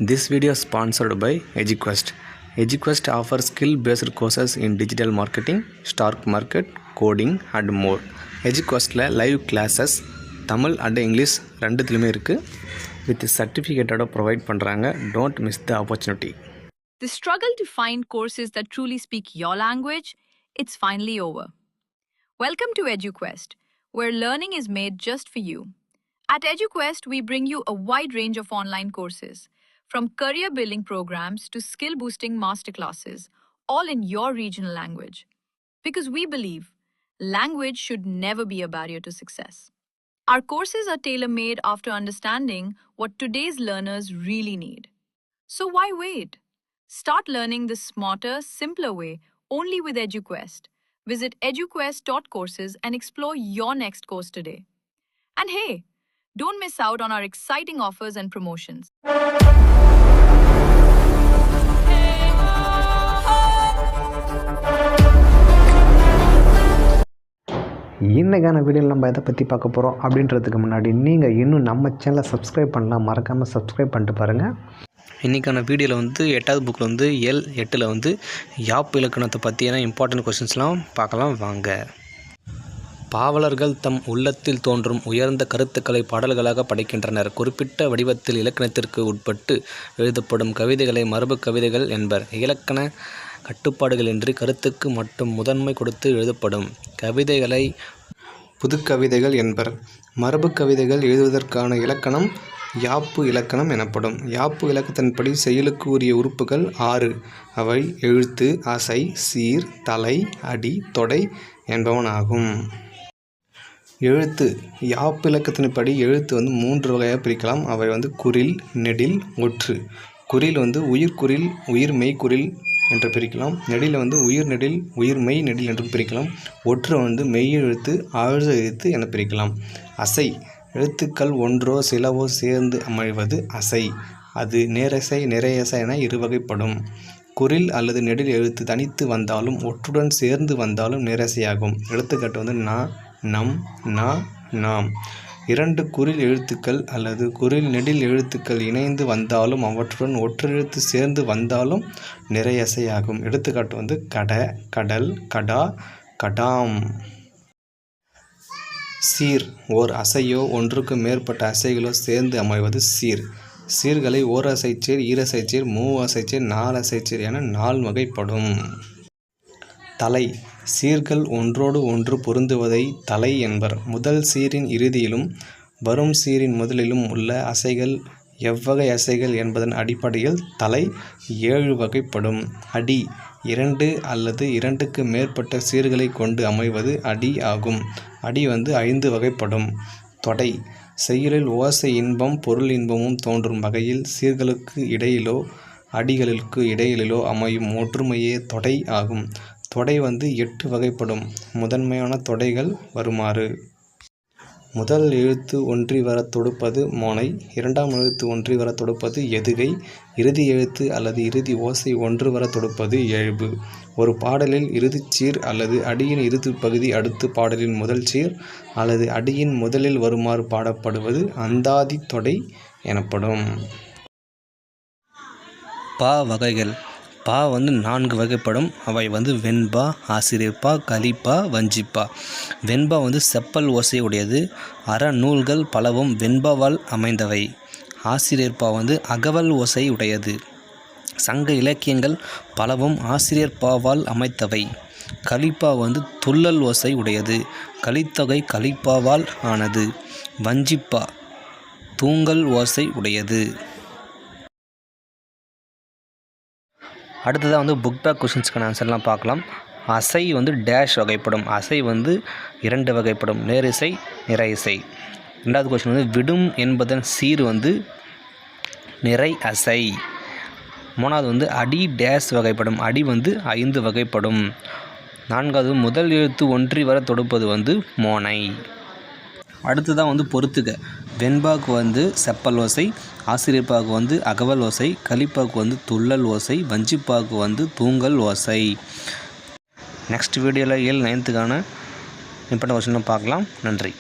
This video is sponsored by EduQuest. EduQuest offers skill-based courses in digital marketing, stock market, coding and more. EduQuestல live classes Tamil and English ரெண்டுத்துலையுமே இருக்குது. With சர்டிஃபிகேட்டோட provide பண்ணுறாங்க. Don't miss the opportunity. The struggle to find courses that truly speak your language, it's finally over. Welcome to EduQuest, where learning is made just for you. At EduQuest, we bring you a wide range of online courses, from career-building programs to skill-boosting masterclasses, all in your regional language. Because we believe language should never be a barrier to success. Our courses are tailor-made after understanding what today's learners really need. So why wait? Start learning the smarter, simpler way only with EduQuest. Visit eduquest.courses and explore your next course today. And hey, don't miss out on our exciting offers and promotions. இன்றைக்கான வீடியோவில் நம்ம எதை பற்றி பார்க்க போகிறோம் அப்படின்றதுக்கு முன்னாடி நீங்கள் இன்னும் நம்ம சேனலை சப்ஸ்கிரைப் பண்ணலாம், மறக்காமல் சப்ஸ்கிரைப் பண்ணிட்டு பாருங்கள். இன்றைக்கான வீடியோவில் வந்து 8வது புக்கில் வந்து எல் 8ல் வந்து யாப்பு இலக்கணத்தை பற்றியான இம்பார்ட்டன்ட் கொஸ்டின்ஸ்லாம் பார்க்கலாம் வாங்க. பாவலர்கள் தம் உள்ளத்தில் தோன்றும் உயர்ந்த கருத்துக்களை பாடல்களாக படைக்கின்றனர். குறிப்பிட்ட வடிவத்தில் இலக்கணத்திற்கு உட்பட்டு எழுதப்படும் கவிதைகளை மரபு கவிதைகள் என்பர். இலக்கண கட்டுப்பாடுகளின்றி கருத்துக்கு மட்டும் முதன்மை கொடுத்து எழுதப்படும் கவிதைகளை புதுக்கவிதைகள் என்பர். மரபு கவிதைகள் எழுதுவதற்கான இலக்கணம் யாப்பு இலக்கணம் எனப்படும். யாப்பு இலக்கத்தின்படி செயலுக்கு உரிய உறுப்புகள் 6. அவை எழுத்து, அசை, சீர், தலை, அடி, தொடை என்பவனாகும். எழுத்து யாப்பு இலக்கத்தின்படி எழுத்து வந்து 3 வகையாக பிரிக்கலாம். அவை வந்து குறில், நெடில், ஒற்று. குறில் வந்து உயிர்குறில், உயிர் மெய்க்குறில் என்று பிரிக்கலாம். நெடில் வந்து உயிர் நெடில், உயிர் மெய் நெடில் என்றும் பிரிக்கலாம். ஒற்று வந்து மெய் எழுத்து, ஆழ்ந்த எழுத்து என பிரிக்கலாம். அசை எழுத்துக்கள் ஒன்றோ சிலவோ சேர்ந்து அமைவது அசை. அது நேரசை, நிறையசை என இருவகைப்படும். குறில் அல்லது நெடில் எழுத்து தனித்து வந்தாலும் ஒற்றுடன் சேர்ந்து வந்தாலும் நேரசையாகும். எடுத்துக்காட்டு வந்து நா, நம், நா, நாம். 2 குறில் எழுத்துக்கள் அல்லது குறில் நெடில் எழுத்துக்கள் இணைந்து வந்தாலும் அவற்றுடன் ஒற்றெழுத்து சேர்ந்து வந்தாலும் நிறையசையாகும். எடுத்துக்காட்டு வந்து கட, கடல், கடா, கடாம். சீர் ஓர் அசையோ ஒன்றுக்கு மேற்பட்ட அசைகளோ சேர்ந்து அமைவது சீர். சீர்களை ஓர் அசைச்சீர், ஈரசைச்சீர், மூவசைச்சீர், 4 அசைச்சீர் என 4 வகைப்படும். தலை சீர்கள் ஒன்றோடு ஒன்று பொருந்துவதை தலை என்பர். முதல் சீரின் இறுதியிலும் வரும் சீரின் முதலிலும் உள்ள அசைகள் எவ்வகை அசைகள் என்பதன் அடிப்படையில் தலை 7 வகைப்படும். அடி 2 அல்லது 2க்கு மேற்பட்ட சீர்களை கொண்டு அமைவது அடி ஆகும். அடி வந்து 5 வகைப்படும். தொடை செய்யுளில் ஓசை இன்பம் பொருள் இன்பமும் தோன்றும் வகையில் சீர்களுக்கு இடையிலோ அடிகளுக்கு இடையிலோ அமையும் ஒற்றுமையே தொடை ஆகும். தொடை வந்து 8 வகைப்படும். முதன்மையான தொடைகள் வருமாறு: முதல் எழுத்து ஒன்றி வர தொடுப்பது மோனை, 2ஆம் எழுத்து ஒன்றி வர தொடுப்பது எதுகை, இறுதி எழுத்து அல்லது இறுதி ஓசை ஒன்று வர தொடுப்பது இயல்பு. ஒரு பாடலில் இறுதிச்சீர் அல்லது அடியின் இறுதி பகுதி அடுத்து பாடலின் முதல் சீர் அல்லது அடியின் முதலில் வருமாறு பாடப்படுவது அந்தாதி தொடை எனப்படும். பா வகைகள். பா வந்து 4 வகைப்படும். அவை வந்து வெண்பா, ஆசிரியப்பா, கலிப்பா, வஞ்சிப்பா. வெண்பா வந்து செப்பல் ஓசை உடையது. அறநூல்கள் பலவும் வெண்பாவால் அமைந்தவை. ஆசிரியப்பா வந்து அகவல் ஓசை உடையது. சங்க இலக்கியங்கள் பலவும் ஆசிரியப்பாவால் அமைத்தவை. கலிப்பா வந்து துள்ளல் ஓசை உடையது. கலித்தொகை கலிப்பாவால் ஆனது. வஞ்சிப்பா தூங்கல் ஓசை உடையது. அடுத்ததாக வந்து புக் பேக் கொஷின்ஸ்க்கான ஆன்சர்லாம் பார்க்கலாம். அசை வந்து டேஷ் வகைப்படும். அசை வந்து 2 வகைப்படும். நேரிசை, நிறையிசை. 2வது கொஷின் வந்து விடும் என்பதன் சீர் வந்து நிறை அசை. 3வது வந்து அடி டேஷ் வகைப்படும். அடி வந்து 5 வகைப்படும். 4வது முதல் எழுத்து ஒன்றி வர தொடுப்பது வந்து மோனை. அடுத்ததான் வந்து பொறுத்துக. வெண்பாவுக்கு வந்து செப்பல் ஓசை, ஆசிரியப்பாவுக்கு வந்து அகவல் ஓசை, கலிப்பாவுக்கு வந்து துள்ளல் ஓசை, வஞ்சிப்பாவுக்கு வந்து தூங்கல் ஓசை. நெக்ஸ்ட் வீடியோவில் 9th இம்பார்ட்டன்ட் கொஸ்டின் பார்க்கலாம். நன்றி.